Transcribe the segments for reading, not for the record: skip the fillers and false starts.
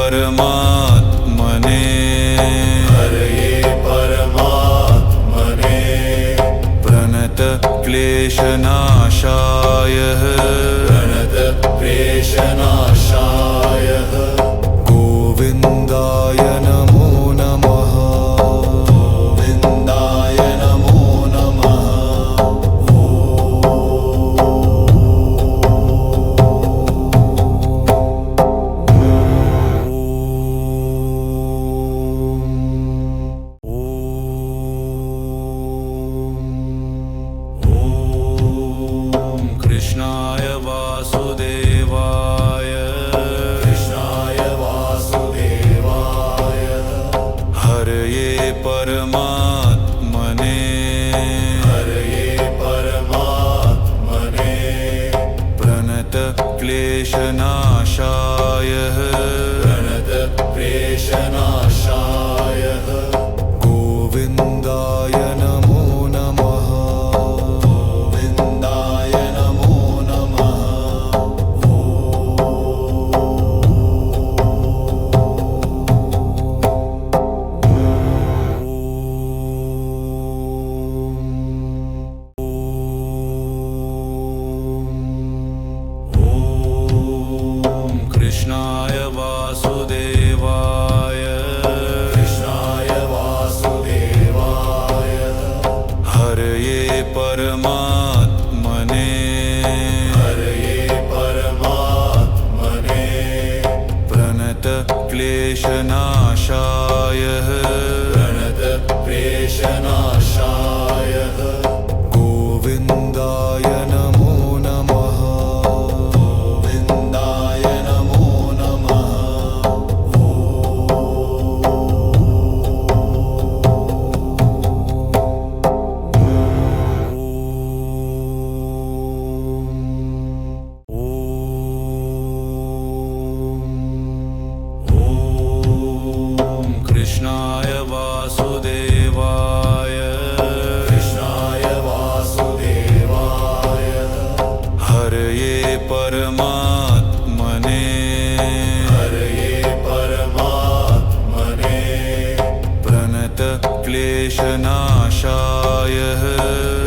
परमात्मने हरये परमात्मने प्रणत क्लेशनाशाय प्रणत क्लेशनाशाय गोविन्दाय नमो नमः। गोविन्दाय नमो नमः। कृष्णाय वासुदेवाय कृष्णाय वासुदेवाय हरये परमात्मने हरये परमात्मने प्रणत क्लेशनाशाय प्रणत क्लेशनाशाय गोविन्दाय नमो नमः। गोविन्दाय नमो नमः। कृष्णाय वासुदेवाय कृष्णाय वासुदेवाय हरये परमात्मने हरये परमात्मने प्रणत क्लेशनाशाय प्रणत क्लेशनाशाय गोविन्दाय नमो नमः। गोविन्दाय नमो नमः। कृष्णाय वासुदेवाय कृष्णाय वासुदेवाय हरये परमात्मने हरये परमात्मने प्रणत क्लेशनाशाय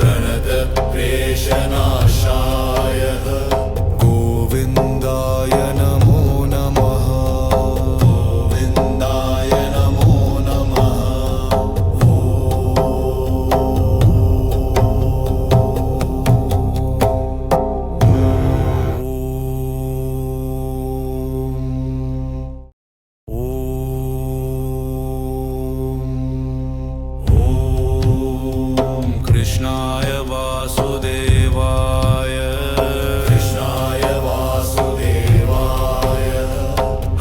प्रणत क्लेशनाशाय गोविन्दाय नमो नमः। गोविन्दाय नमो नमः। कृष्णाय वासुदेवाय कृष्णाय वासुदेवाय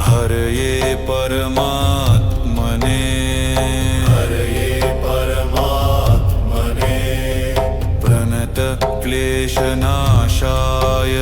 हरये परमात्मने हरये परमात्मने प्रणत क्लेशनाशाय